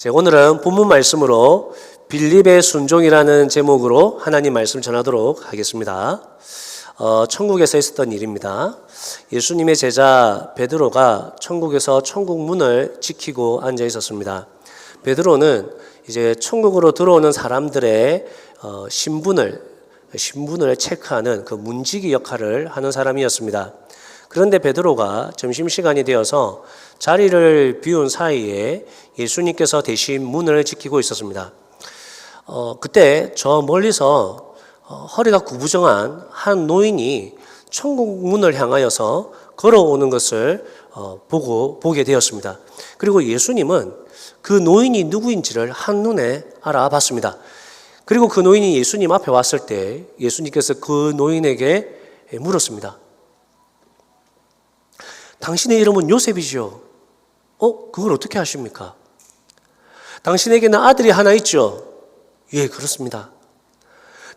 오늘은 본문 말씀으로 빌립의 순종이라는 제목으로 하나님 말씀 전하도록 하겠습니다. 천국에서 있었던 일입니다. 예수님의 제자 베드로가 천국에서 천국 문을 지키고 앉아 있었습니다. 베드로는 이제 천국으로 들어오는 사람들의 신분을 체크하는 그 문지기 역할을 하는 사람이었습니다. 그런데 베드로가 점심시간이 되어서 자리를 비운 사이에 예수님께서 대신 문을 지키고 있었습니다. 그때 저 멀리서 허리가 구부정한 한 노인이 천국 문을 향하여서 걸어오는 것을 보게 되었습니다. 그리고 예수님은 그 노인이 누구인지를 한눈에 알아봤습니다. 그리고 그 노인이 예수님 앞에 왔을 때 예수님께서 그 노인에게 물었습니다. 당신의 이름은 요셉이죠? 그걸 어떻게 아십니까? 당신에게는 아들이 하나 있죠? 예, 그렇습니다.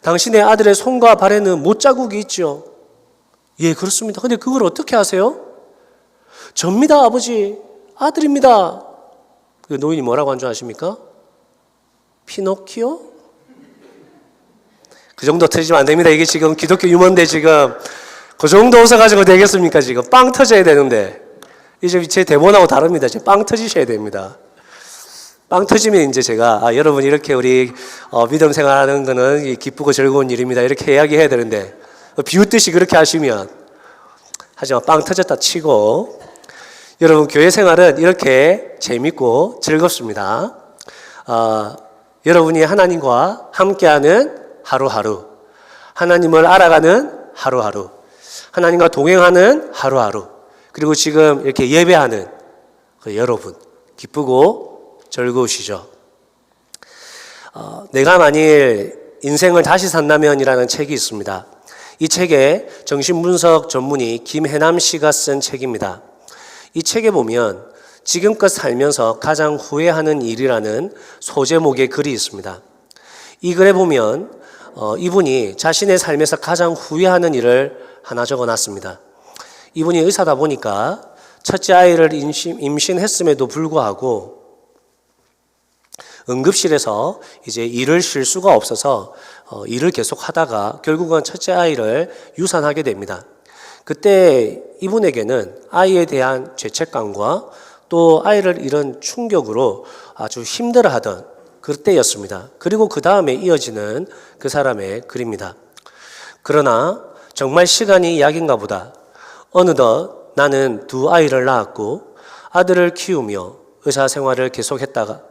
당신의 아들의 손과 발에는 못자국이 있죠? 예, 그렇습니다. 근데 그걸 어떻게 아세요? 접니다, 아버지. 아들입니다. 그 노인이 뭐라고 한 줄 아십니까? 피노키오? 그 정도 터지면 안 됩니다. 이게 지금 기독교 유머인데 지금 그 정도 웃어가지고 되겠습니까? 지금 빵 터져야 되는데 이제 제 대본하고 다릅니다. 이제 빵 터지셔야 됩니다. 빵 터지면 이제 제가 여러분 이렇게 우리 믿음 생활하는 거는 기쁘고 즐거운 일입니다. 이렇게 이야기해야 되는데 비웃듯이 그렇게 하시면 하지만 빵 터졌다 치고 여러분 교회 생활은 이렇게 재밌고 즐겁습니다. 여러분이 하나님과 함께하는 하루하루, 하나님을 알아가는 하루하루, 하나님과 동행하는 하루하루, 그리고 지금 이렇게 예배하는 그 여러분 기쁘고 즐거우시죠? 내가 만일 인생을 다시 산다면이라는 책이 있습니다. 이 책에 정신분석 전문의 김혜남 씨가 쓴 책입니다. 이 책에 보면 지금껏 살면서 가장 후회하는 일이라는 소제목의 글이 있습니다. 이 글에 보면 이분이 자신의 삶에서 가장 후회하는 일을 하나 적어놨습니다. 이분이 의사다 보니까 첫째 아이를 임신했음에도 불구하고 응급실에서 이제 일을 쉴 수가 없어서 일을 계속 하다가 결국은 첫째 아이를 유산하게 됩니다. 그때 이분에게는 아이에 대한 죄책감과 또 아이를 잃은 충격으로 아주 힘들어하던 그때였습니다. 그리고 그 다음에 이어지는 그 사람의 글입니다. 그러나 정말 시간이 약인가 보다. 어느덧 나는 두 아이를 낳았고 아들을 키우며 의사 생활을 계속했다.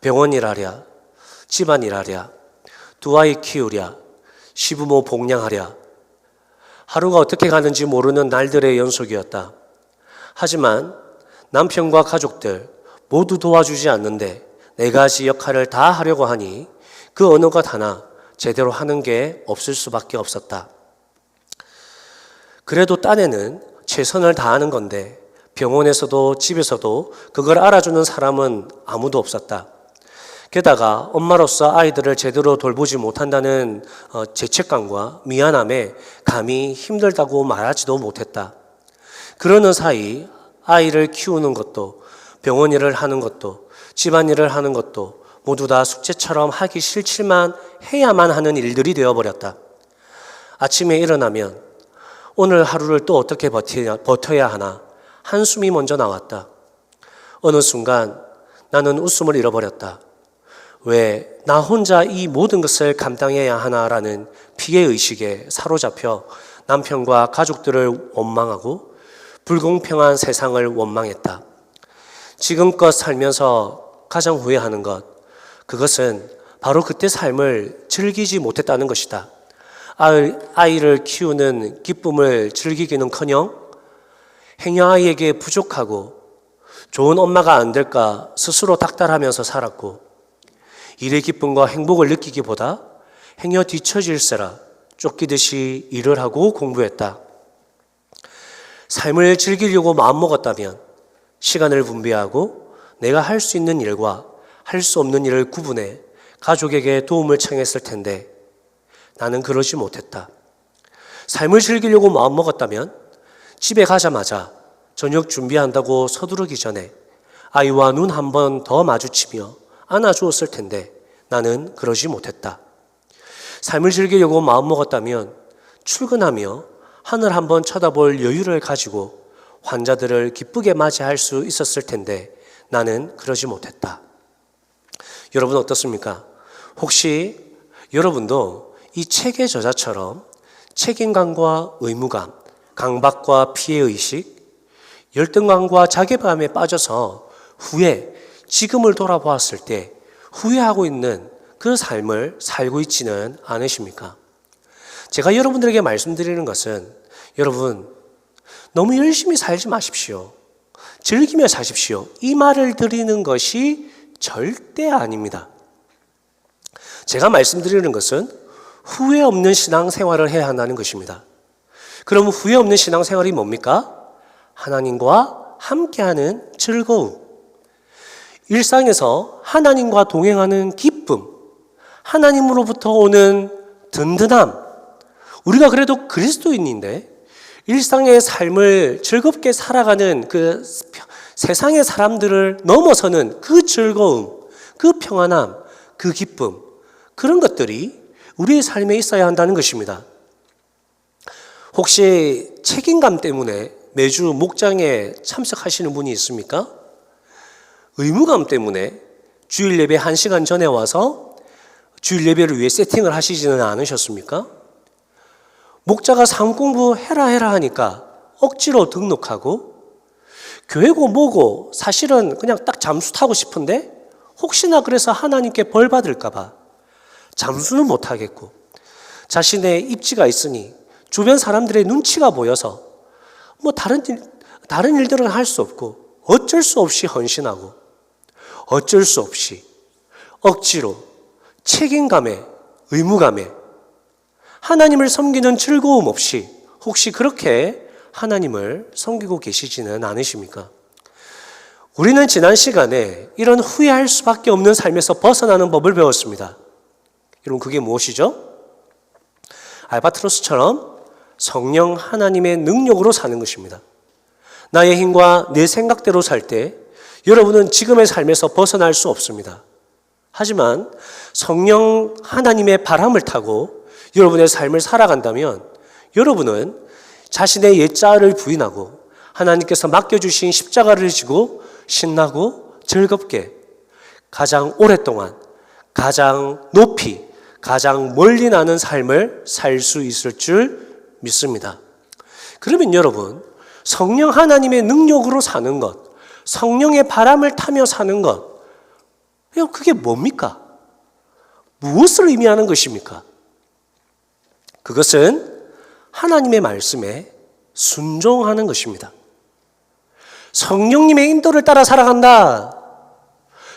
병원 일하랴, 집안 일하랴, 두 아이 키우랴, 시부모 복양하랴. 하루가 어떻게 가는지 모르는 날들의 연속이었다. 하지만 남편과 가족들 모두 도와주지 않는데 네 가지 역할을 다 하려고 하니 그 어느 것 하나 제대로 하는 게 없을 수밖에 없었다. 그래도 딴에는 최선을 다하는 건데 병원에서도 집에서도 그걸 알아주는 사람은 아무도 없었다. 게다가 엄마로서 아이들을 제대로 돌보지 못한다는 죄책감과 미안함에 감히 힘들다고 말하지도 못했다. 그러는 사이 아이를 키우는 것도 병원 일을 하는 것도 집안일을 하는 것도 모두 다 숙제처럼 하기 싫지만 해야만 하는 일들이 되어버렸다. 아침에 일어나면 오늘 하루를 또 어떻게 버텨야 하나 한숨이 먼저 나왔다. 어느 순간 나는 웃음을 잃어버렸다. 왜 나 혼자 이 모든 것을 감당해야 하나라는 피해의식에 사로잡혀 남편과 가족들을 원망하고 불공평한 세상을 원망했다. 지금껏 살면서 가장 후회하는 것, 그것은 바로 그때 삶을 즐기지 못했다는 것이다. 아이를 키우는 기쁨을 즐기기는커녕 행여아이에게 부족하고 좋은 엄마가 안 될까 스스로 닥달하면서 살았고 일의 기쁨과 행복을 느끼기보다 행여 뒤처질세라 쫓기듯이 일을 하고 공부했다. 삶을 즐기려고 마음먹었다면 시간을 분배하고 내가 할 수 있는 일과 할 수 없는 일을 구분해 가족에게 도움을 청했을 텐데 나는 그러지 못했다. 삶을 즐기려고 마음먹었다면 집에 가자마자 저녁 준비한다고 서두르기 전에 아이와 눈 한 번 더 마주치며 안아주었을 텐데 나는 그러지 못했다. 삶을 즐기려고 마음먹었다면 출근하며 하늘 한번 쳐다볼 여유를 가지고 환자들을 기쁘게 맞이할 수 있었을 텐데 나는 그러지 못했다. 여러분 어떻습니까? 혹시 여러분도 이 책의 저자처럼 책임감과 의무감, 강박과 피해의식, 열등감과 자괴감에 빠져서 후에 지금을 돌아보았을 때 후회하고 있는 그 삶을 살고 있지는 않으십니까? 제가 여러분들에게 말씀드리는 것은 여러분 너무 열심히 살지 마십시오. 즐기며 사십시오. 이 말을 드리는 것이 절대 아닙니다. 제가 말씀드리는 것은 후회 없는 신앙생활을 해야 한다는 것입니다. 그럼 후회 없는 신앙생활이 뭡니까? 하나님과 함께하는 즐거움, 일상에서 하나님과 동행하는 기쁨, 하나님으로부터 오는 든든함. 우리가 그래도 그리스도인인데 일상의 삶을 즐겁게 살아가는 그 세상의 사람들을 넘어서는 그 즐거움, 그 평안함, 그 기쁨, 그런 것들이 우리의 삶에 있어야 한다는 것입니다. 혹시 책임감 때문에 매주 목장에 참석하시는 분이 있습니까? 의무감 때문에 주일 예배 1시간 전에 와서 주일 예배를 위해 세팅을 하시지는 않으셨습니까? 목자가 상 공부해라 하니까 억지로 등록하고 교회고 뭐고 사실은 그냥 딱 잠수 타고 싶은데 혹시나 그래서 하나님께 벌 받을까 봐 잠수는 못 하겠고 자신의 입지가 있으니 주변 사람들의 눈치가 보여서 뭐 다른 일들은 할 수 없고 어쩔 수 없이 헌신하고 어쩔 수 없이 억지로 책임감에 의무감에 하나님을 섬기는 즐거움 없이 혹시 그렇게 하나님을 섬기고 계시지는 않으십니까? 우리는 지난 시간에 이런 후회할 수밖에 없는 삶에서 벗어나는 법을 배웠습니다. 여러분 그게 무엇이죠? 알바트로스처럼 성령 하나님의 능력으로 사는 것입니다. 나의 힘과 내 생각대로 살 때 여러분은 지금의 삶에서 벗어날 수 없습니다. 하지만 성령 하나님의 바람을 타고 여러분의 삶을 살아간다면 여러분은 자신의 옛자아를 부인하고 하나님께서 맡겨주신 십자가를 지고 신나고 즐겁게 가장 오랫동안 가장 높이 가장 멀리 나는 삶을 살 수 있을 줄 믿습니다. 그러면 여러분 성령 하나님의 능력으로 사는 것, 성령의 바람을 타며 사는 것, 그게 뭡니까? 무엇을 의미하는 것입니까? 그것은 하나님의 말씀에 순종하는 것입니다. 성령님의 인도를 따라 살아간다.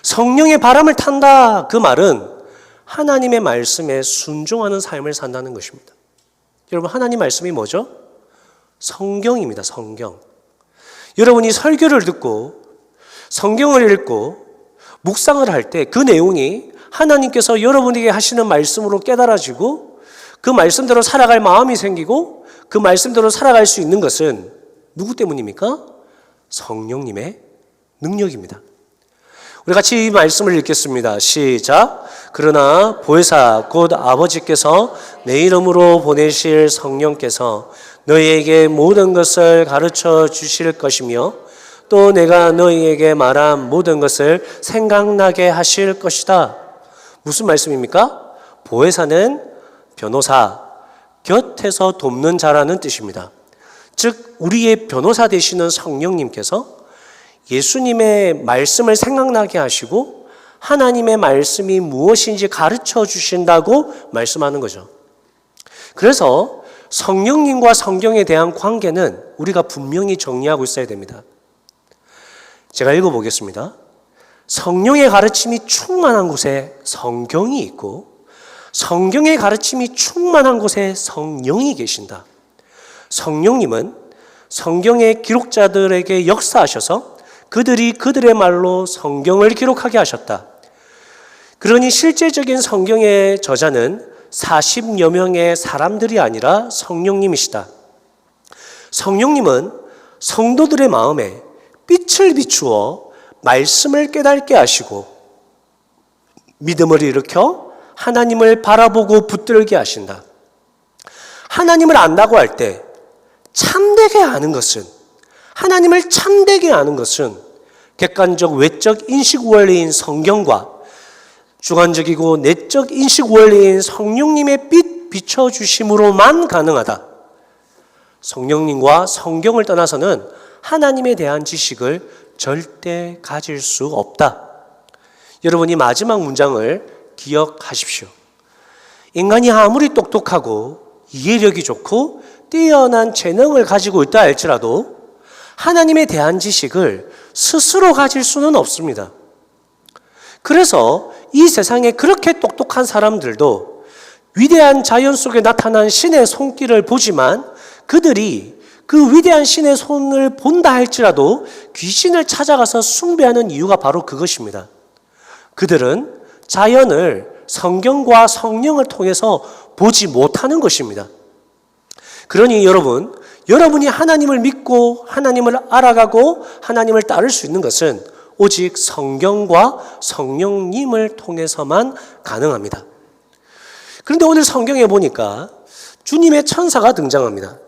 성령의 바람을 탄다. 그 말은 하나님의 말씀에 순종하는 삶을 산다는 것입니다. 여러분 하나님 말씀이 뭐죠? 성경입니다. 성경. 여러분이 설교를 듣고 성경을 읽고 묵상을 할 때 그 내용이 하나님께서 여러분에게 하시는 말씀으로 깨달아지고 그 말씀대로 살아갈 마음이 생기고 그 말씀대로 살아갈 수 있는 것은 누구 때문입니까? 성령님의 능력입니다. 우리 같이 이 말씀을 읽겠습니다. 시작. 그러나 보혜사 곧 아버지께서 내 이름으로 보내실 성령께서 너희에게 모든 것을 가르쳐 주실 것이며 또 내가 너희에게 말한 모든 것을 생각나게 하실 것이다. 무슨 말씀입니까? 보혜사는 변호사, 곁에서 돕는 자라는 뜻입니다. 즉 우리의 변호사 되시는 성령님께서 예수님의 말씀을 생각나게 하시고 하나님의 말씀이 무엇인지 가르쳐 주신다고 말씀하는 거죠. 그래서 성령님과 성경에 대한 관계는 우리가 분명히 정리하고 있어야 됩니다. 제가 읽어보겠습니다. 성령의 가르침이 충만한 곳에 성경이 있고 성경의 가르침이 충만한 곳에 성령이 계신다. 성령님은 성경의 기록자들에게 역사하셔서 그들이 그들의 말로 성경을 기록하게 하셨다. 그러니 실제적인 성경의 저자는 40여 명의 사람들이 아니라 성령님이시다. 성령님은 성도들의 마음에 빛을 비추어 말씀을 깨닫게 하시고 믿음을 일으켜 하나님을 바라보고 붙들게 하신다. 하나님을 안다고 할 때 참되게 아는 것은, 하나님을 참되게 아는 것은 객관적 외적 인식 원리인 성경과 주관적이고 내적 인식 원리인 성령님의 빛 비춰주심으로만 가능하다. 성령님과 성경을 떠나서는 하나님에 대한 지식을 절대 가질 수 없다. 여러분, 이 마지막 문장을 기억하십시오. 인간이 아무리 똑똑하고 이해력이 좋고 뛰어난 재능을 가지고 있다 할지라도 하나님에 대한 지식을 스스로 가질 수는 없습니다. 그래서 이 세상에 그렇게 똑똑한 사람들도 위대한 자연 속에 나타난 신의 손길을 보지만 그들이 그 위대한 신의 손을 본다 할지라도 귀신을 찾아가서 숭배하는 이유가 바로 그것입니다. 그들은 자연을 성경과 성령을 통해서 보지 못하는 것입니다. 그러니 여러분이 하나님을 믿고 하나님을 알아가고 하나님을 따를 수 있는 것은 오직 성경과 성령님을 통해서만 가능합니다. 그런데 오늘 성경에 보니까 주님의 천사가 등장합니다.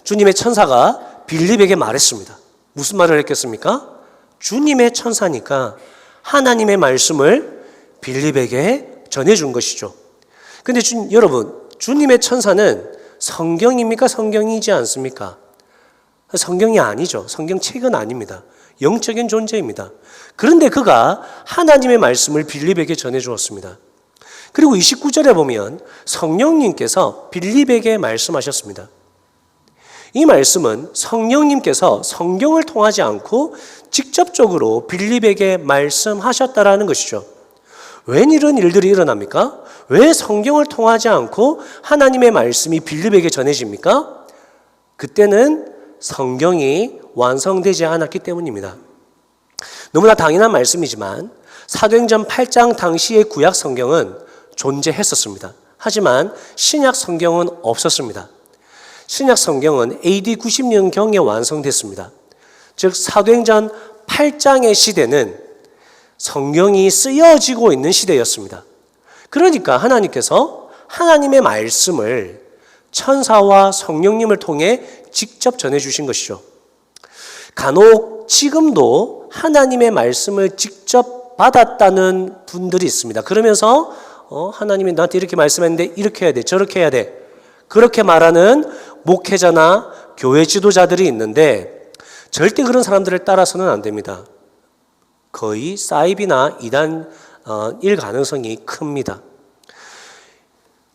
주님의 천사가 빌립에게 말했습니다. 무슨 말을 했겠습니까? 주님의 천사니까 하나님의 말씀을 빌립에게 전해준 것이죠. 근데 여러분, 주님의 천사는 성경입니까? 성경이지 않습니까? 성경이 아니죠. 성경책은 아닙니다. 영적인 존재입니다. 그런데 그가 하나님의 말씀을 빌립에게 전해주었습니다. 그리고 29절에 보면 성령님께서 빌립에게 말씀하셨습니다. 이 말씀은 성령님께서 성경을 통하지 않고 직접적으로 빌립에게 말씀하셨다라는 것이죠. 왜 이런 일들이 일어납니까? 왜 성경을 통하지 않고 하나님의 말씀이 빌립에게 전해집니까? 그때는 성경이 완성되지 않았기 때문입니다. 너무나 당연한 말씀이지만 사도행전 8장 당시의 구약 성경은 존재했었습니다. 하지만 신약 성경은 없었습니다. 신약 성경은 AD 90년경에 완성됐습니다. 즉 사도행전 8장의 시대는 성경이 쓰여지고 있는 시대였습니다. 그러니까 하나님께서 하나님의 말씀을 천사와 성령님을 통해 직접 전해주신 것이죠. 간혹 지금도 하나님의 말씀을 직접 받았다는 분들이 있습니다. 그러면서 하나님이 나한테 이렇게 말씀했는데 이렇게 해야 돼, 저렇게 해야 돼, 그렇게 말하는 목회자나 교회 지도자들이 있는데 절대 그런 사람들을 따라서는 안 됩니다. 거의 사이비나 이단일 가능성이 큽니다.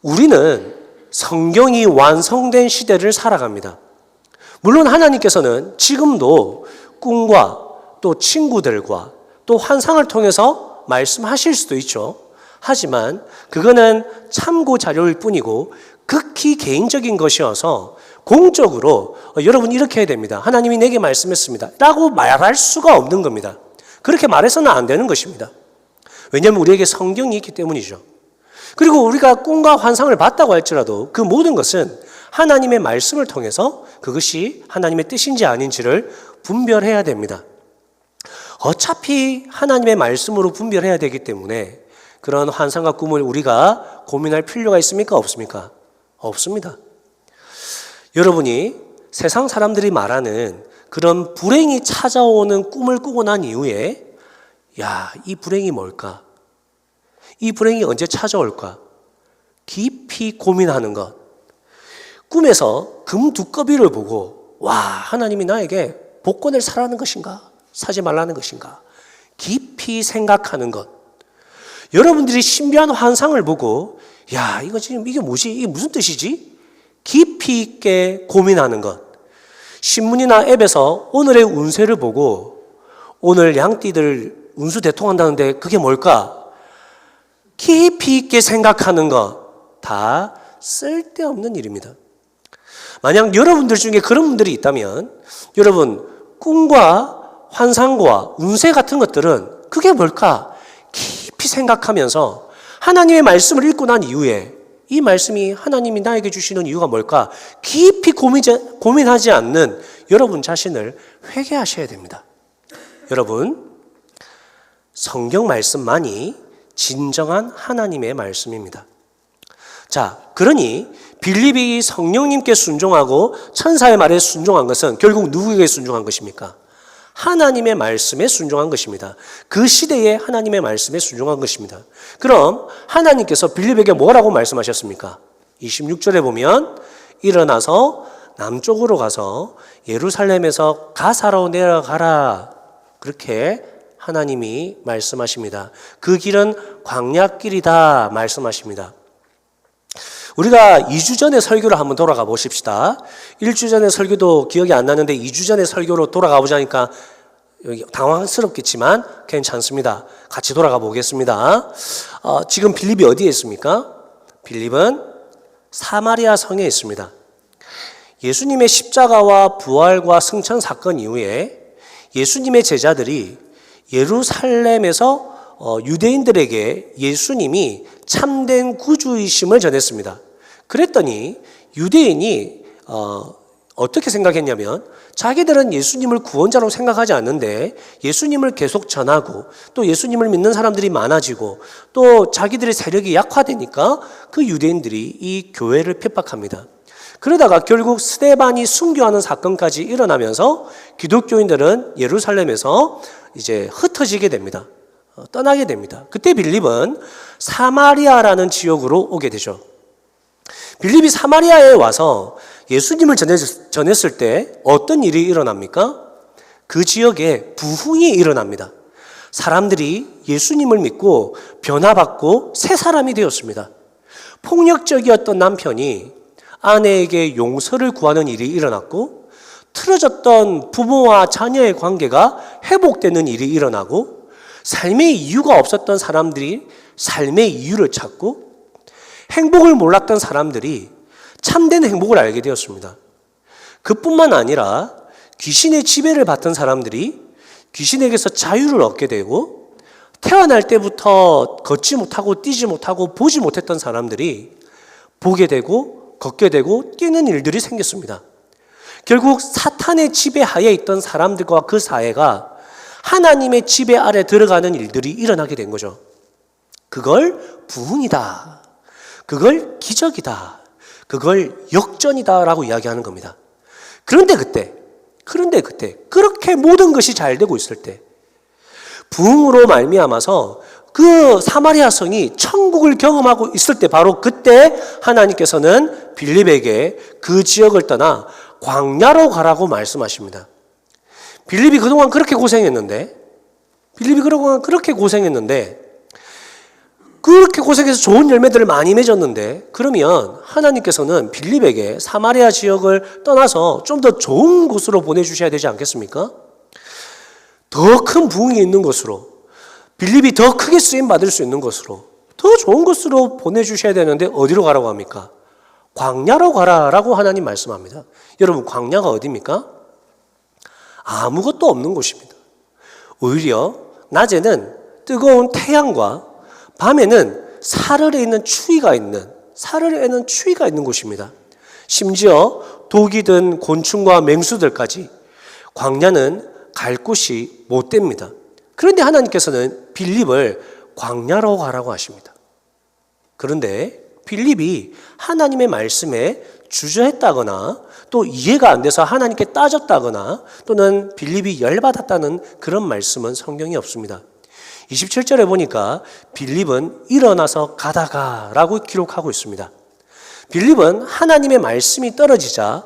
우리는 성경이 완성된 시대를 살아갑니다. 물론 하나님께서는 지금도 꿈과 또 친구들과 또 환상을 통해서 말씀하실 수도 있죠. 하지만 그거는 참고 자료일 뿐이고 극히 개인적인 것이어서 공적으로 여러분 이렇게 해야 됩니다. 하나님이 내게 말씀했습니다. 라고 말할 수가 없는 겁니다. 그렇게 말해서는 안 되는 것입니다. 왜냐하면 우리에게 성경이 있기 때문이죠. 그리고 우리가 꿈과 환상을 봤다고 할지라도 그 모든 것은 하나님의 말씀을 통해서 그것이 하나님의 뜻인지 아닌지를 분별해야 됩니다. 어차피 하나님의 말씀으로 분별해야 되기 때문에 그런 환상과 꿈을 우리가 고민할 필요가 있습니까? 없습니까? 없습니다. 여러분이 세상 사람들이 말하는 그런 불행이 찾아오는 꿈을 꾸고 난 이후에 이 불행이 뭘까? 이 불행이 언제 찾아올까? 깊이 고민하는 것. 꿈에서 금 두꺼비를 보고 하나님이 나에게 복권을 사라는 것인가? 사지 말라는 것인가? 깊이 생각하는 것. 여러분들이 신비한 환상을 보고 이거 지금 이게 뭐지? 이게 무슨 뜻이지? 깊이 있게 고민하는 것. 신문이나 앱에서 오늘의 운세를 보고 오늘 양띠들 운수 대통한다는데 그게 뭘까? 깊이 있게 생각하는 것 다 쓸데없는 일입니다. 만약 여러분들 중에 그런 분들이 있다면 여러분 꿈과 환상과 운세 같은 것들은 그게 뭘까? 깊이 생각하면서 하나님의 말씀을 읽고 난 이후에 이 말씀이 하나님이 나에게 주시는 이유가 뭘까? 깊이 고민하지 않는 여러분 자신을 회개하셔야 됩니다. 여러분, 성경 말씀만이 진정한 하나님의 말씀입니다. 자, 그러니 빌립이 성령님께 순종하고 천사의 말에 순종한 것은 결국 누구에게 순종한 것입니까? 하나님의 말씀에 순종한 것입니다. 그 시대에 하나님의 말씀에 순종한 것입니다. 그럼 하나님께서 빌립에게 뭐라고 말씀하셨습니까? 26절에 보면 일어나서 남쪽으로 가서 예루살렘에서 가사로 내려가라. 그렇게 하나님이 말씀하십니다. 그 길은 광야길이다 말씀하십니다. 우리가 2주 전에 설교를 한번 돌아가 보십시다. 1주 전에 설교도 기억이 안 나는데 2주 전에 설교로 돌아가 보자니까 당황스럽겠지만 괜찮습니다. 같이 돌아가 보겠습니다. 지금 빌립이 어디에 있습니까? 빌립은 사마리아 성에 있습니다. 예수님의 십자가와 부활과 승천 사건 이후에 예수님의 제자들이 예루살렘에서 유대인들에게 예수님이 참된 구주이심을 전했습니다. 그랬더니 유대인이 어떻게 생각했냐면 자기들은 예수님을 구원자로 생각하지 않는데 예수님을 계속 전하고 또 예수님을 믿는 사람들이 많아지고 또 자기들의 세력이 약화되니까 그 유대인들이 이 교회를 핍박합니다. 그러다가 결국 스데반이 순교하는 사건까지 일어나면서 기독교인들은 예루살렘에서 이제 흩어지게 됩니다. 떠나게 됩니다. 그때 빌립은 사마리아라는 지역으로 오게 되죠. 빌립이 사마리아에 와서 예수님을 전했을 때 어떤 일이 일어납니까? 그 지역에 부흥이 일어납니다. 사람들이 예수님을 믿고 변화받고 새 사람이 되었습니다. 폭력적이었던 남편이 아내에게 용서를 구하는 일이 일어났고 틀어졌던 부모와 자녀의 관계가 회복되는 일이 일어나고 삶의 이유가 없었던 사람들이 삶의 이유를 찾고 행복을 몰랐던 사람들이 참된 행복을 알게 되었습니다. 그뿐만 아니라 귀신의 지배를 받던 사람들이 귀신에게서 자유를 얻게 되고 태어날 때부터 걷지 못하고 뛰지 못하고 보지 못했던 사람들이 보게 되고 걷게 되고 뛰는 일들이 생겼습니다. 결국 사탄의 지배하에 있던 사람들과 그 사회가 하나님의 지배 아래 들어가는 일들이 일어나게 된 거죠. 그걸 부흥이다. 그걸 기적이다. 그걸 역전이다라고 이야기하는 겁니다. 그런데 그때 그렇게 모든 것이 잘 되고 있을 때 부흥으로 말미암아서 그 사마리아 성이 천국을 경험하고 있을 때 바로 그때 하나님께서는 빌립에게 그 지역을 떠나 광야로 가라고 말씀하십니다. 빌립이 그동안 그렇게 고생했는데 그렇게 고생해서 좋은 열매들을 많이 맺었는데 그러면 하나님께서는 빌립에게 사마리아 지역을 떠나서 좀 더 좋은 곳으로 보내주셔야 되지 않겠습니까? 더 큰 부흥이 있는 곳으로 빌립이 더 크게 쓰임받을 수 있는 곳으로 더 좋은 곳으로 보내주셔야 되는데 어디로 가라고 합니까? 광야로 가라라고 하나님 말씀합니다. 여러분 광야가 어디입니까? 아무것도 없는 곳입니다. 오히려 낮에는 뜨거운 태양과 밤에는 사르르 있는 추위가 있는 곳입니다. 심지어 독이 든 곤충과 맹수들까지 광야는 갈 곳이 못 됩니다. 그런데 하나님께서는 빌립을 광야로 가라고 하십니다. 그런데 빌립이 하나님의 말씀에 주저했다거나 또 이해가 안 돼서 하나님께 따졌다거나 또는 빌립이 열받았다는 그런 말씀은 성경에 없습니다. 27절에 보니까 빌립은 일어나서 가다가라고 기록하고 있습니다. 빌립은 하나님의 말씀이 떨어지자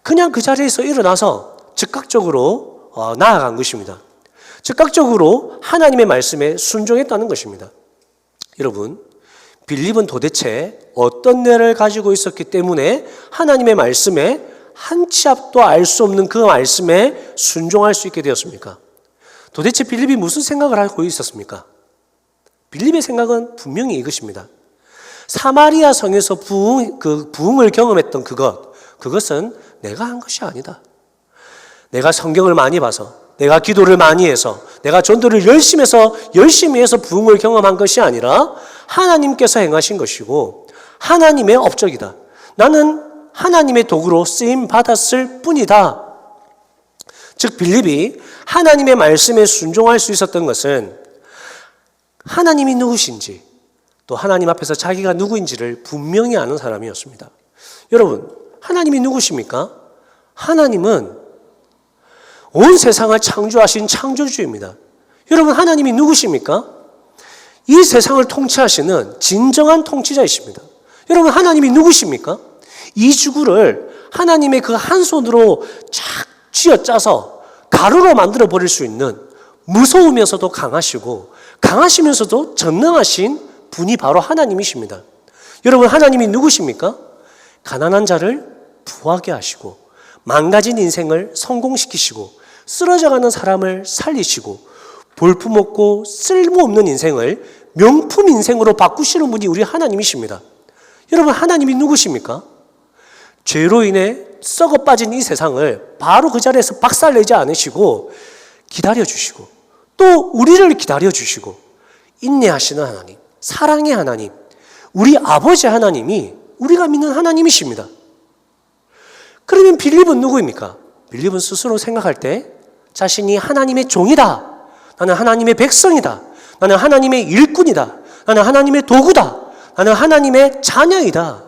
그냥 그 자리에서 일어나서 즉각적으로 나아간 것입니다. 즉각적으로 하나님의 말씀에 순종했다는 것입니다. 여러분, 빌립은 도대체 어떤 뇌를 가지고 있었기 때문에 하나님의 말씀에 한 치 앞도 알 수 없는 그 말씀에 순종할 수 있게 되었습니까? 도대체 빌립이 무슨 생각을 하고 있었습니까? 빌립의 생각은 분명히 이것입니다. 사마리아 성에서 부흥을 경험했던 그것은 내가 한 것이 아니다. 내가 성경을 많이 봐서, 내가 기도를 많이 해서, 내가 전도를 열심히 해서 부흥을 경험한 것이 아니라 하나님께서 행하신 것이고 하나님의 업적이다. 나는 하나님의 도구로 쓰임 받았을 뿐이다. 즉 빌립이 하나님의 말씀에 순종할 수 있었던 것은 하나님이 누구신지, 또 하나님 앞에서 자기가 누구인지를 분명히 아는 사람이었습니다. 여러분, 하나님이 누구십니까? 하나님은 온 세상을 창조하신 창조주입니다. 여러분, 하나님이 누구십니까? 이 세상을 통치하시는 진정한 통치자이십니다. 여러분, 하나님이 누구십니까? 이 지구를 하나님의 그 한 손으로 착 쥐어짜서 가루로 만들어 버릴 수 있는 무서우면서도 강하시고 강하시면서도 전능하신 분이 바로 하나님이십니다. 여러분, 하나님이 누구십니까? 가난한 자를 부하게 하시고 망가진 인생을 성공시키시고 쓰러져가는 사람을 살리시고 볼품없고 쓸모없는 인생을 명품 인생으로 바꾸시는 분이 우리 하나님이십니다. 여러분, 하나님이 누구십니까? 죄로 인해 썩어 빠진 이 세상을 바로 그 자리에서 박살내지 않으시고 기다려주시고 또 우리를 기다려주시고 인내하시는 하나님, 사랑의 하나님, 우리 아버지 하나님이 우리가 믿는 하나님이십니다. 그러면 빌립은 누구입니까? 빌립은 스스로 생각할 때 자신이 하나님의 종이다. 나는 하나님의 백성이다. 나는 하나님의 일꾼이다. 나는 하나님의 도구다. 나는 하나님의 자녀이다.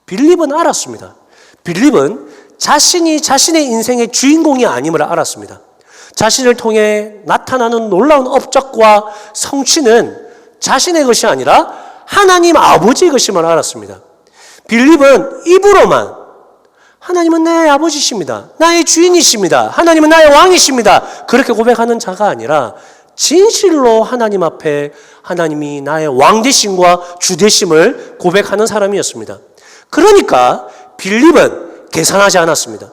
빌립은 알았습니다. 빌립은 자신이 자신의 인생의 주인공이 아님을 알았습니다. 자신을 통해 나타나는 놀라운 업적과 성취는 자신의 것이 아니라 하나님 아버지의 것임을 알았습니다. 빌립은 입으로만 하나님은 나의 아버지십니다. 나의 주인이십니다. 하나님은 나의 왕이십니다. 그렇게 고백하는 자가 아니라 진실로 하나님 앞에 하나님이 나의 왕 되심과 주 되심을 고백하는 사람이었습니다. 그러니까 빌립은 계산하지 않았습니다.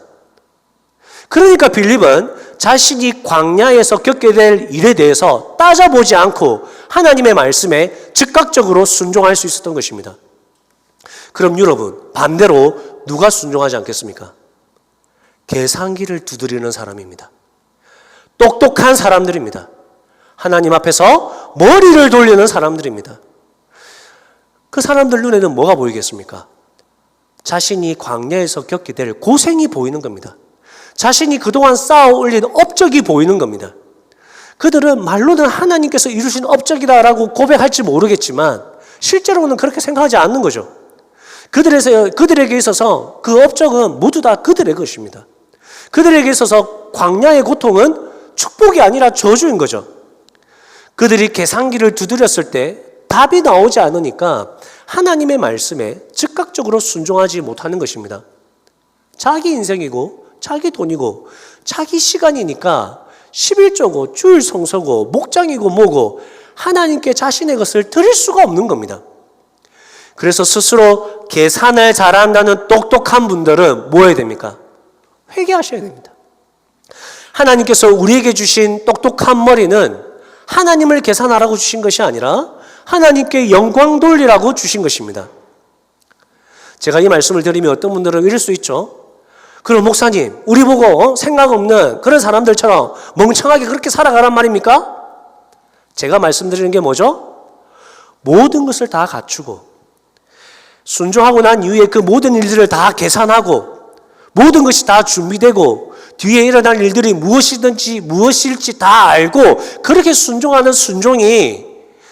그러니까 빌립은 자신이 광야에서 겪게 될 일에 대해서 따져보지 않고 하나님의 말씀에 즉각적으로 순종할 수 있었던 것입니다. 그럼 여러분, 반대로 누가 순종하지 않겠습니까? 계산기를 두드리는 사람입니다. 똑똑한 사람들입니다. 하나님 앞에서 머리를 돌리는 사람들입니다. 그 사람들 눈에는 뭐가 보이겠습니까? 자신이 광야에서 겪게 될 고생이 보이는 겁니다. 자신이 그동안 쌓아 올린 업적이 보이는 겁니다. 그들은 말로는 하나님께서 이루신 업적이다라고 고백할지 모르겠지만 실제로는 그렇게 생각하지 않는 거죠. 그들에게 있어서 그 업적은 모두 다 그들의 것입니다. 그들에게 있어서 광야의 고통은 축복이 아니라 저주인 거죠. 그들이 계산기를 두드렸을 때 답이 나오지 않으니까 하나님의 말씀에 즉각적으로 순종하지 못하는 것입니다. 자기 인생이고 자기 돈이고 자기 시간이니까 11조고 주일 성서고 목장이고 뭐고 하나님께 자신의 것을 드릴 수가 없는 겁니다. 그래서 스스로 계산을 잘한다는 똑똑한 분들은 뭐 해야 됩니까? 회개하셔야 됩니다. 하나님께서 우리에게 주신 똑똑한 머리는 하나님을 계산하라고 주신 것이 아니라 하나님께 영광 돌리라고 주신 것입니다. 제가 이 말씀을 드리면 어떤 분들은 이럴 수 있죠. 그럼 목사님, 우리 보고 생각 없는 그런 사람들처럼 멍청하게 그렇게 살아가란 말입니까? 제가 말씀드리는 게 뭐죠? 모든 것을 다 갖추고 순종하고 난 이후에 그 모든 일들을 다 계산하고 모든 것이 다 준비되고 뒤에 일어날 일들이 무엇일지 다 알고 그렇게 순종하는 순종이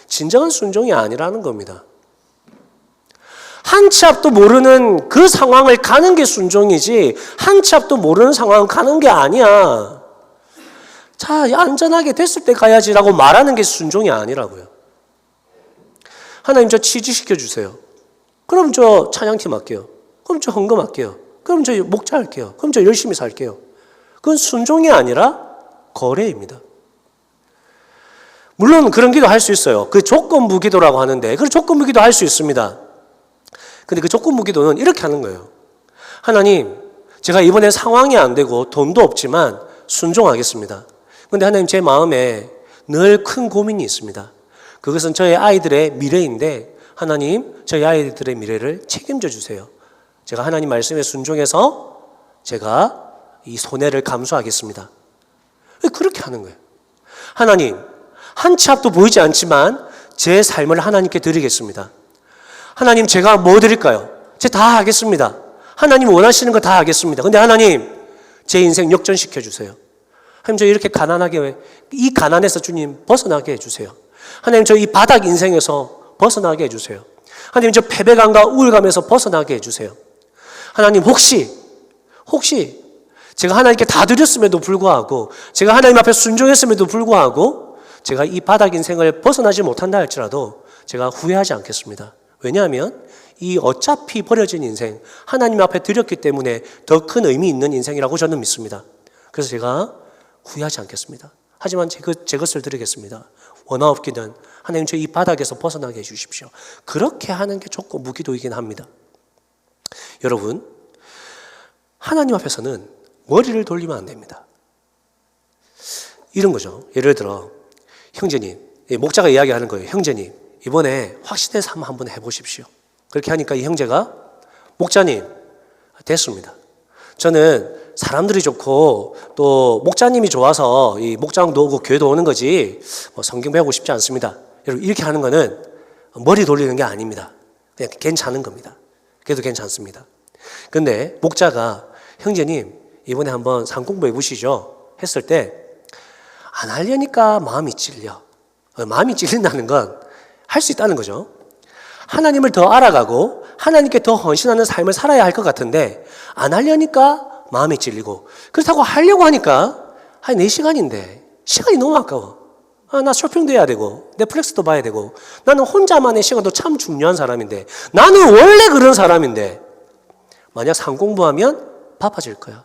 진정한 순종이 아니라는 겁니다. 한 치 앞도 모르는 그 상황을 가는 게 순종이지 한 치 앞도 모르는 상황을 가는 게 아니야. 자, 안전하게 됐을 때 가야지라고 말하는 게 순종이 아니라고요. 하나님, 저 취직시켜 주세요. 그럼 저 찬양팀 할게요. 그럼 저 헌금할게요. 그럼 저 목자할게요. 그럼 저 열심히 살게요. 그건 순종이 아니라 거래입니다. 물론 그런 기도 할 수 있어요. 그 조건부 기도라고 하는데 그 조건부 기도 할 수 있습니다. 근데 그 조건부 기도는 이렇게 하는 거예요. 하나님, 제가 이번에 상황이 안 되고 돈도 없지만 순종하겠습니다. 근데 하나님, 제 마음에 늘 큰 고민이 있습니다. 그것은 저희 아이들의 미래인데 하나님, 저희 아이들의 미래를 책임져 주세요. 제가 하나님 말씀에 순종해서 제가 이 손해를 감수하겠습니다. 그렇게 하는 거예요. 하나님, 한 치 앞도 보이지 않지만 제 삶을 하나님께 드리겠습니다. 하나님, 제가 뭐 드릴까요? 제가 다 하겠습니다. 하나님 원하시는 거 다 하겠습니다. 근데 하나님, 제 인생 역전시켜 주세요. 하나님, 저 이렇게 가난하게, 이 가난에서 주님 벗어나게 해주세요. 하나님 저 이 바닥 인생에서 벗어나게 해주세요. 하나님 저 패배감과 우울감에서 벗어나게 해주세요. 하나님 혹시 제가 하나님께 다 드렸음에도 불구하고 제가 하나님 앞에 순종했음에도 불구하고 제가 이 바닥 인생을 벗어나지 못한다 할지라도 제가 후회하지 않겠습니다. 왜냐하면 이 어차피 버려진 인생 하나님 앞에 드렸기 때문에 더 큰 의미 있는 인생이라고 저는 믿습니다. 그래서 제가 후회하지 않겠습니다. 하지만 제 것을 드리겠습니다. 원하옵기는 하나님 저 이 바닥에서 벗어나게 해주십시오. 그렇게 하는 게 좋고 무기도이긴 합니다. 여러분, 하나님 앞에서는 머리를 돌리면 안 됩니다. 이런 거죠. 예를 들어 형제님, 목자가 이야기하는 거예요. 형제님, 이번에 확신의 삶 한번 해보십시오. 그렇게 하니까 이 형제가 목자님, 됐습니다. 저는 사람들이 좋고 또 목자님이 좋아서 이 목장도 오고 교회도 오는 거지 성경 배우고 싶지 않습니다. 여러분, 이렇게 하는 거는 머리 돌리는 게 아닙니다. 그냥 괜찮은 겁니다. 그래도 괜찮습니다. 근데 목자가 형제님 이번에 한번 산 공부해 보시죠 했을 때 안 하려니까 마음이 찔려. 마음이 찔린다는 건 할 수 있다는 거죠. 하나님을 더 알아가고 하나님께 더 헌신하는 삶을 살아야 할 것 같은데 안 하려니까 마음이 찔리고, 그렇다고 하려고 하니까 한 4시간인데 시간이 너무 아까워. 나 쇼핑도 해야 되고 넷플릭스도 봐야 되고 나는 혼자만의 시간도 참 중요한 사람인데 나는 원래 그런 사람인데 만약 산 공부하면 바빠질 거야.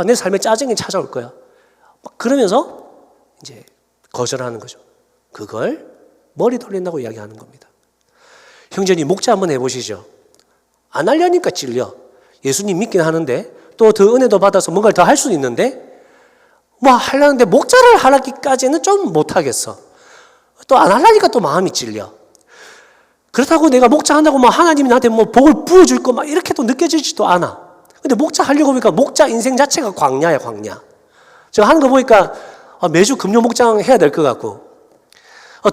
내 삶에 짜증이 찾아올 거야. 막 그러면서 이제 거절하는 거죠. 그걸 머리 돌린다고 이야기하는 겁니다. 형제님 목자 한번 해보시죠. 안 하려니까 찔려. 예수님 믿긴 하는데 또 더 은혜도 받아서 뭔가를 더 할 수는 있는데 뭐 하려는데 목자를 하기까지는 좀 못하겠어. 또 안 하려니까 또 마음이 찔려. 그렇다고 내가 목자 한다고 뭐 하나님이 나한테 뭐 복을 부어줄 거 막 이렇게 또 느껴지지도 않아. 근데 목자 하려고 보니까 목자 인생 자체가 광야야, 광야. 제가 하는 거 보니까 매주 금요 목장 해야 될 것 같고,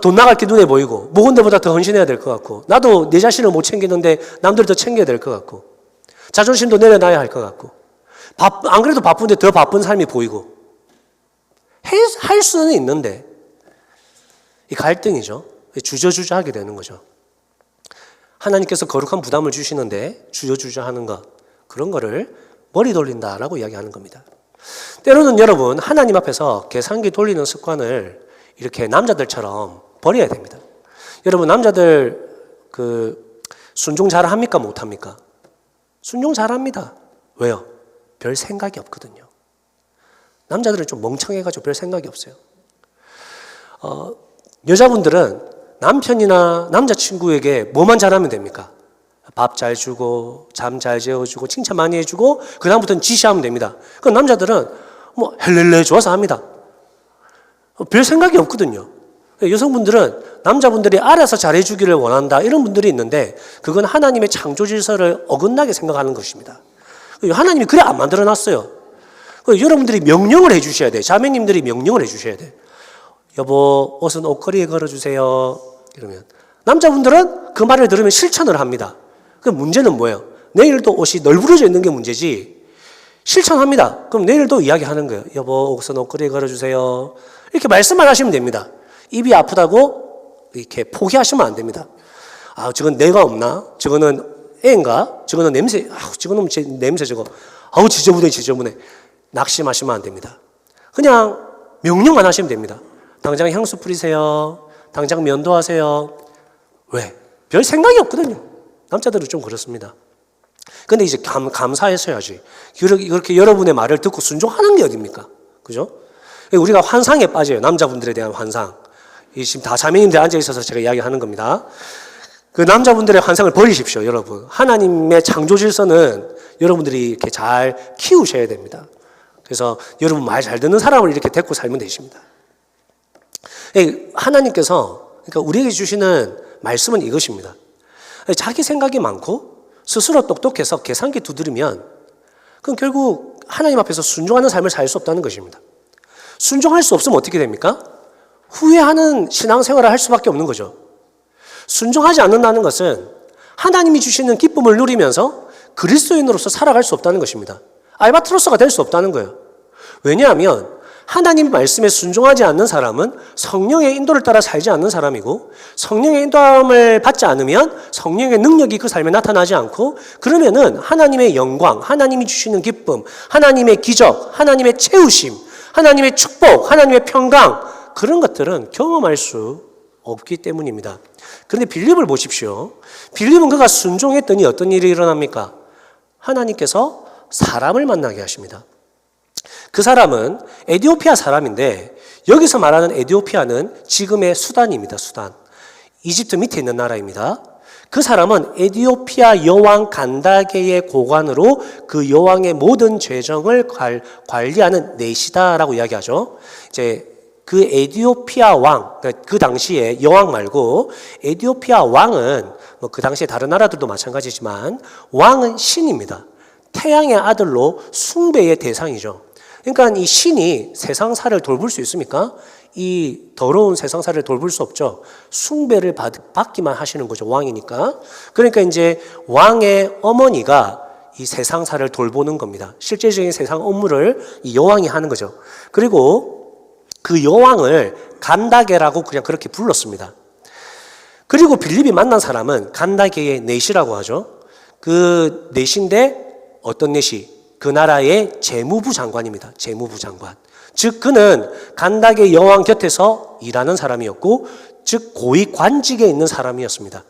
돈 나갈 게 눈에 보이고, 모은 데보다 더 헌신해야 될 것 같고, 나도 내 자신을 못 챙기는데 남들을 더 챙겨야 될 것 같고, 자존심도 내려놔야 할 것 같고, 안 그래도 바쁜데 더 바쁜 삶이 보이고, 할 수는 있는데, 이 갈등이죠. 주저주저 하게 되는 거죠. 하나님께서 거룩한 부담을 주시는데, 주저주저 하는 것, 그런 거를 머리 돌린다라고 이야기하는 겁니다. 때로는 여러분, 하나님 앞에서 계산기 돌리는 습관을 이렇게 남자들처럼 버려야 됩니다. 여러분, 남자들 순종 잘 합니까? 못 합니까? 순종 잘 합니다. 왜요? 별 생각이 없거든요. 남자들은 좀 멍청해가지고 별 생각이 없어요. 여자분들은 남편이나 남자친구에게 뭐만 잘하면 됩니까? 밥 잘 주고, 잠 잘 재워주고, 칭찬 많이 해주고, 그다음부터는 지시하면 됩니다. 그럼 남자들은 뭐 헬렐레 좋아서 합니다. 별 생각이 없거든요. 여성분들은 남자분들이 알아서 잘해주기를 원한다, 이런 분들이 있는데 그건 하나님의 창조 질서를 어긋나게 생각하는 것입니다. 하나님이 그래 안 만들어놨어요. 여러분들이 명령을 해주셔야 돼. 자매님들이 명령을 해주셔야 돼. 여보, 옷은 옷걸이에 걸어주세요. 이러면 남자분들은 그 말을 들으면 실천을 합니다. 그 문제는 뭐예요? 내일도 옷이 널브러져 있는 게 문제지 실천합니다. 그럼 내일도 이야기하는 거예요. 여보, 옷은 옷걸이에 걸어주세요. 이렇게 말씀만 하시면 됩니다. 입이 아프다고 이렇게 포기하시면 안 됩니다. 저건 내가 없나? 저거는 애인가? 저거는 냄새, 저거는 냄새 저거. 지저분해. 낙심하시면 안 됩니다. 그냥 명령만 하시면 됩니다. 당장 향수 뿌리세요. 당장 면도하세요. 왜? 별 생각이 없거든요. 남자들은 좀 그렇습니다. 근데 이제 감사해서야지. 그렇게 여러분의 말을 듣고 순종하는 게 어딥니까? 그죠? 우리가 환상에 빠져요. 남자분들에 대한 환상. 지금 다 자매님들 앉아있어서 제가 이야기하는 겁니다. 그 남자분들의 환상을 버리십시오, 여러분. 하나님의 창조 질서는 여러분들이 이렇게 잘 키우셔야 됩니다. 그래서 여러분 말 잘 듣는 사람을 이렇게 데리고 살면 되십니다. 하나님께서, 그러니까 우리에게 주시는 말씀은 이것입니다. 자기 생각이 많고 스스로 똑똑해서 계산기 두드리면 그건 결국 하나님 앞에서 순종하는 삶을 살 수 없다는 것입니다. 순종할 수 없으면 어떻게 됩니까? 후회하는 신앙생활을 할 수밖에 없는 거죠. 순종하지 않는다는 것은 하나님이 주시는 기쁨을 누리면서 그리스도인으로서 살아갈 수 없다는 것입니다. 알바트로스가 될 수 없다는 거예요. 왜냐하면 하나님 말씀에 순종하지 않는 사람은 성령의 인도를 따라 살지 않는 사람이고, 성령의 인도함을 받지 않으면 성령의 능력이 그 삶에 나타나지 않고, 그러면은 하나님의 영광, 하나님이 주시는 기쁨, 하나님의 기적, 하나님의 채우심, 하나님의 축복, 하나님의 평강, 그런 것들은 경험할 수 없기 때문입니다. 그런데 빌립을 보십시오. 빌립은 그가 순종했더니 어떤 일이 일어납니까? 하나님께서 사람을 만나게 하십니다. 그 사람은 에티오피아 사람인데, 여기서 말하는 에티오피아는 지금의 수단입니다. 수단. 이집트 밑에 있는 나라입니다. 그 사람은 에티오피아 여왕 간다게의 고관으로 그 여왕의 모든 재정을 관리하는 내시다라고 이야기하죠. 이제 그 에티오피아 왕, 그 당시에 여왕 말고 에티오피아 왕은 뭐 그 당시에 다른 나라들도 마찬가지지만 왕은 신입니다. 태양의 아들로 숭배의 대상이죠. 그러니까 이 신이 세상사를 돌볼 수 있습니까? 이 더러운 세상사를 돌볼 수 없죠. 숭배를 받기만 하시는 거죠. 왕이니까. 그러니까 이제 왕의 어머니가 이 세상사를 돌보는 겁니다. 실제적인 세상 업무를 이 여왕이 하는 거죠. 그리고 그 여왕을 간다게라고 그냥 그렇게 불렀습니다. 그리고 빌립이 만난 사람은 간다게의 내시라고 하죠. 그 내시인데 어떤 내시? 그 나라의 재무부 장관입니다. 재무부 장관. 즉 그는 간다게 여왕 곁에서 일하는 사람이었고, 즉 고위 관직에 있는 사람이었습니다.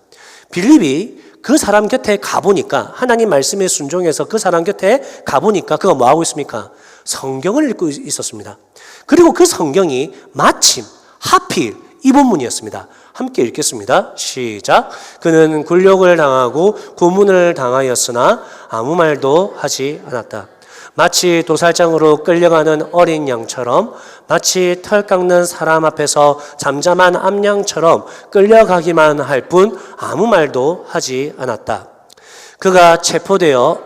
빌립이 그 사람 곁에 가보니까, 하나님 말씀에 순종해서 그 사람 곁에 가보니까 그가 뭐하고 있습니까? 성경을 읽고 있었습니다. 그리고 그 성경이 마침 하필 이 본문이었습니다. 함께 읽겠습니다. 시작. 그는 굴욕을 당하고 고문을 당하였으나 아무 말도 하지 않았다. 마치 도살장으로 끌려가는 어린 양처럼, 마치 털 깎는 사람 앞에서 잠잠한 암양처럼 끌려가기만 할 뿐 아무 말도 하지 않았다. 그가 체포되어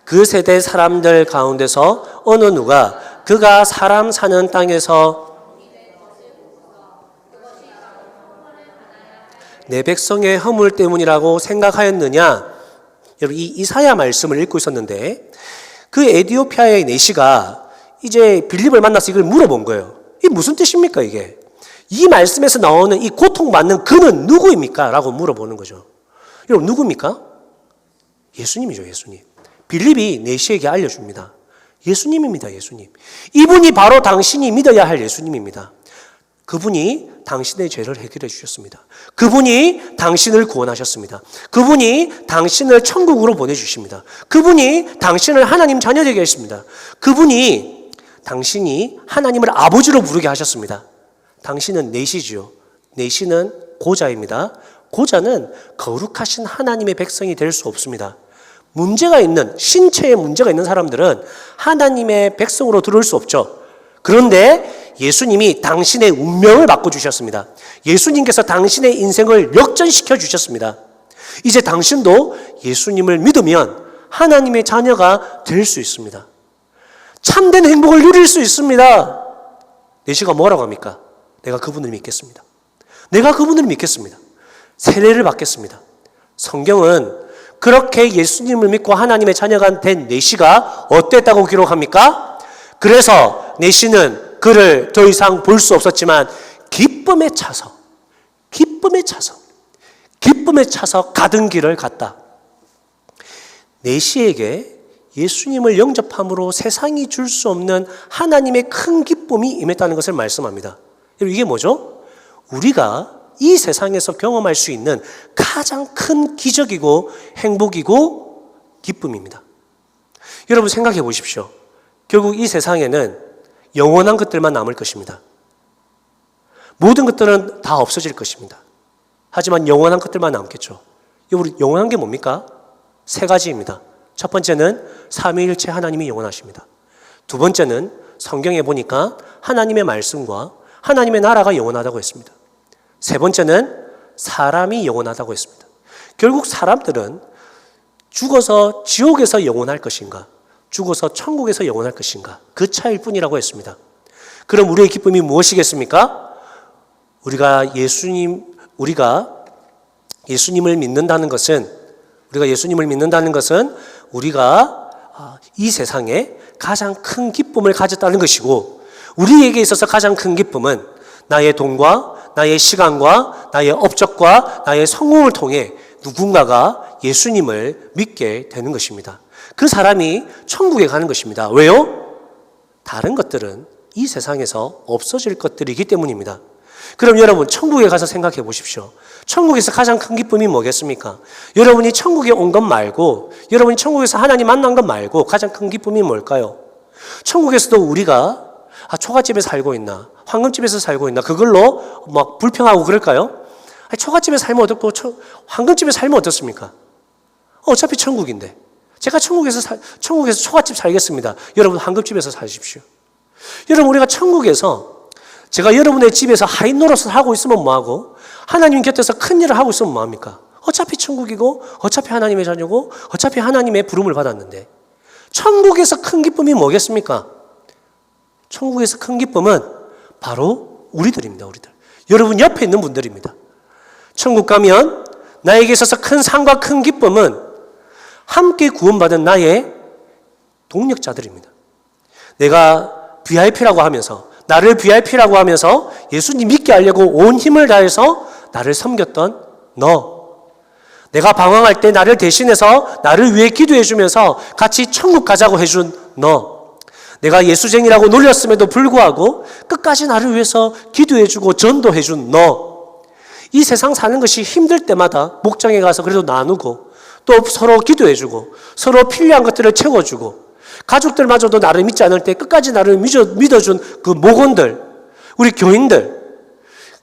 그 세대 사람들 가운데서 어느 누가 그가 사람 사는 땅에서 내 백성의 허물 때문이라고 생각하였느냐? 여러분, 이 이사야 말씀을 읽고 있었는데, 그 에티오피아의 내시가 이제 빌립을 만나서 이걸 물어본 거예요. 이게 무슨 뜻입니까, 이게? 이 말씀에서 나오는 이 고통받는 그는 누구입니까? 라고 물어보는 거죠. 여러분, 누구입니까? 예수님이죠, 예수님. 빌립이 내시에게 알려줍니다. 예수님입니다, 예수님. 이분이 바로 당신이 믿어야 할 예수님입니다. 그분이 당신의 죄를 해결해 주셨습니다. 그분이 당신을 구원하셨습니다. 그분이 당신을 천국으로 보내주십니다. 그분이 당신을 하나님 자녀 되게 하셨습니다. 그분이 당신이 하나님을 아버지로 부르게 하셨습니다. 당신은 내시지요. 내시는 고자입니다. 고자는 거룩하신 하나님의 백성이 될 수 없습니다. 문제가 있는, 신체에 문제가 있는 사람들은 하나님의 백성으로 들어올 수 없죠. 그런데 예수님이 당신의 운명을 바꿔주셨습니다. 예수님께서 당신의 인생을 역전시켜 주셨습니다. 이제 당신도 예수님을 믿으면 하나님의 자녀가 될 수 있습니다. 참된 행복을 누릴 수 있습니다. 내시가 뭐라고 합니까? 내가 그분을 믿겠습니다. 내가 그분을 믿겠습니다. 세례를 받겠습니다. 성경은 그렇게 예수님을 믿고 하나님의 자녀가 된 내시가 어땠다고 기록합니까? 그래서 내시는 그를 더 이상 볼 수 없었지만 기쁨에 차서 가던 길을 갔다. 내시에게 예수님을 영접함으로 세상이 줄 수 없는 하나님의 큰 기쁨이 임했다는 것을 말씀합니다. 여러분, 이게 뭐죠? 우리가 이 세상에서 경험할 수 있는 가장 큰 기적이고 행복이고 기쁨입니다. 여러분, 생각해 보십시오. 결국 이 세상에는 영원한 것들만 남을 것입니다. 모든 것들은 다 없어질 것입니다. 하지만 영원한 것들만 남겠죠. 여러분, 영원한 게 뭡니까? 세 가지입니다. 첫 번째는 삼위일체 하나님이 영원하십니다. 두 번째는 성경에 보니까 하나님의 말씀과 하나님의 나라가 영원하다고 했습니다. 세 번째는 사람이 영원하다고 했습니다. 결국 사람들은 죽어서 지옥에서 영원할 것인가, 죽어서 천국에서 영원할 것인가, 그 차이일 뿐이라고 했습니다. 그럼 우리의 기쁨이 무엇이겠습니까? 우리가 예수님을 믿는다는 것은 우리가 이 세상에 가장 큰 기쁨을 가졌다는 것이고, 우리에게 있어서 가장 큰 기쁨은 나의 돈과 나의 시간과 나의 업적과 나의 성공을 통해 누군가가 예수님을 믿게 되는 것입니다. 그 사람이 천국에 가는 것입니다. 왜요? 다른 것들은 이 세상에서 없어질 것들이기 때문입니다. 그럼 여러분, 천국에 가서 생각해 보십시오. 천국에서 가장 큰 기쁨이 뭐겠습니까? 여러분이 천국에 온 것 말고, 여러분이 천국에서 하나님 만난 것 말고 가장 큰 기쁨이 뭘까요? 천국에서도 우리가 초가집에 살고 있나, 황금집에서 살고 있나, 그걸로 막 불평하고 그럴까요? 초가집에 살면 어떻고 황금집에 살면 어떻습니까? 어차피 천국인데. 제가 천국에서 초가집 살겠습니다. 여러분 황금집에서 사십시오. 여러분, 우리가 천국에서 제가 여러분의 집에서 하인 노릇을 하고 있으면 뭐하고, 하나님 곁에서 큰 일을 하고 있으면 뭐합니까? 어차피 천국이고, 어차피 하나님의 자녀고, 어차피 하나님의 부름을 받았는데, 천국에서 큰 기쁨이 뭐겠습니까? 천국에서 큰 기쁨은 바로 우리들입니다. 우리들. 여러분 옆에 있는 분들입니다. 천국 가면 나에게 있어서 큰 상과 큰 기쁨은 함께 구원받은 나의 동력자들입니다. 내가 VIP라고 하면서, 나를 VIP라고 하면서 예수님 믿게 하려고 온 힘을 다해서 나를 섬겼던 너, 내가 방황할 때 나를 대신해서 나를 위해 기도해 주면서 같이 천국 가자고 해준 너, 내가 예수쟁이라고 놀렸음에도 불구하고 끝까지 나를 위해서 기도해 주고 전도해 준 너, 이 세상 사는 것이 힘들 때마다 목장에 가서 그래도 나누고, 또 서로 기도해 주고, 서로 필요한 것들을 채워주고, 가족들마저도 나를 믿지 않을 때 끝까지 나를 믿어준 그 목원들, 우리 교인들,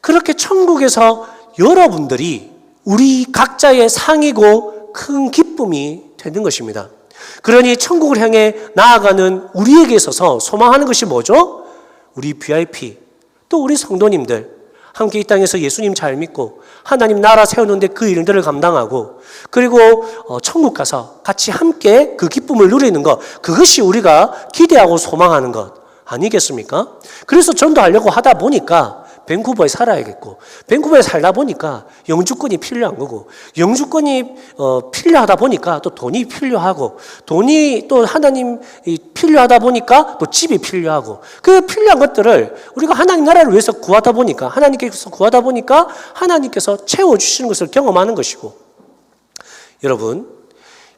그렇게 천국에서 여러분들이 우리 각자의 상이고 큰 기쁨이 되는 것입니다. 그러니 천국을 향해 나아가는 우리에게 있어서 소망하는 것이 뭐죠? 우리 VIP, 또 우리 성도님들, 함께 이 땅에서 예수님 잘 믿고 하나님 나라 세우는데 그 일들을 감당하고, 그리고 천국 가서 같이 함께 그 기쁨을 누리는 것, 그것이 우리가 기대하고 소망하는 것 아니겠습니까? 그래서 전도하려고 하다 보니까 밴쿠버에 살아야겠고, 밴쿠버에 살다 보니까 영주권이 필요한 거고, 영주권이 필요하다 보니까 또 돈이 필요하고, 돈이 또 하나님이 필요하다 보니까 또 집이 필요하고, 그 필요한 것들을 우리가 하나님 나라를 위해서 구하다 보니까, 하나님께서 구하다 보니까 하나님께서 채워주시는 것을 경험하는 것이고, 여러분,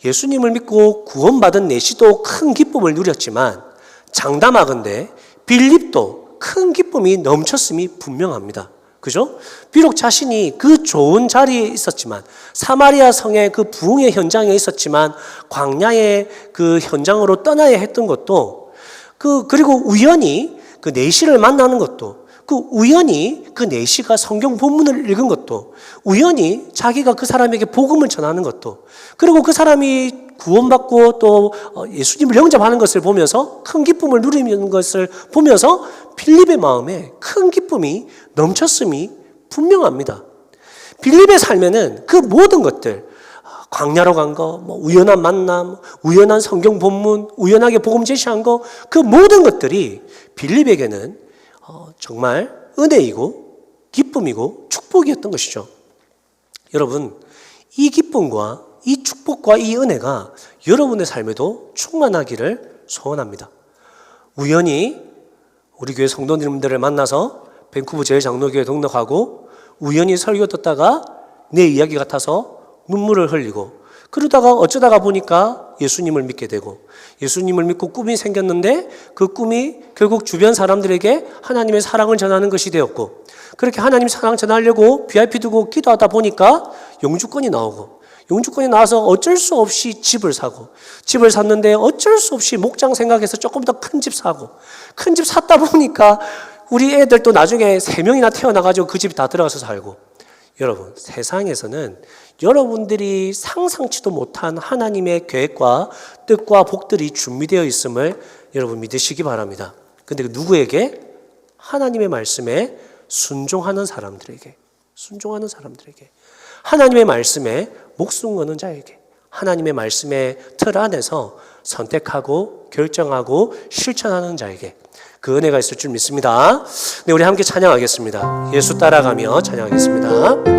예수님을 믿고 구원받은 내시도 큰 기쁨을 누렸지만 장담하건대 빌립도 큰 기쁨이 넘쳤음이 분명합니다. 그죠? 비록 자신이 그 좋은 자리에 있었지만, 사마리아 성의 그 부흥의 현장에 있었지만, 광야의 그 현장으로 떠나야 했던 것도, 그리고 우연히 그 내시를 만나는 것도, 우연히 그 내시가 성경 본문을 읽은 것도, 우연히 자기가 그 사람에게 복음을 전하는 것도, 그리고 그 사람이 구원받고 또 예수님을 영접하는 것을 보면서 큰 기쁨을 누리는 것을 보면서 빌립의 마음에 큰 기쁨이 넘쳤음이 분명합니다. 빌립의 삶에는 그 모든 것들, 광야로 간 거, 우연한 만남, 우연한 성경 본문, 우연하게 복음 제시한 거, 그 모든 것들이 빌립에게는 정말 은혜이고 기쁨이고 축복이었던 것이죠. 여러분, 이 기쁨과 이 축복과 이 은혜가 여러분의 삶에도 충만하기를 소원합니다. 우연히 우리 교회 성도님들을 만나서 밴쿠버 제일장로교회에 등록하고, 우연히 설교 듣다가 내 이야기 같아서 눈물을 흘리고, 그러다가 어쩌다가 보니까 예수님을 믿게 되고, 예수님을 믿고 꿈이 생겼는데 그 꿈이 결국 주변 사람들에게 하나님의 사랑을 전하는 것이 되었고, 그렇게 하나님 사랑 전하려고 VIP 두고 기도하다 보니까 영주권이 나오고, 영주권이 나와서 어쩔 수 없이 집을 사고, 집을 샀는데 어쩔 수 없이 목장 생각해서 조금 더 큰 집 사고, 큰 집 샀다 보니까 우리 애들 또 나중에 3명이나 태어나가지고 그 집이 다 들어가서 살고. 여러분, 세상에서는 여러분들이 상상치도 못한 하나님의 계획과 뜻과 복들이 준비되어 있음을 여러분 믿으시기 바랍니다. 근데 누구에게? 하나님의 말씀에 순종하는 사람들에게, 하나님의 말씀에 목숨 거는 자에게, 하나님의 말씀의 틀 안에서 선택하고 결정하고 실천하는 자에게 그 은혜가 있을 줄 믿습니다. 네, 우리 함께 찬양하겠습니다. 예수 따라가며 찬양하겠습니다.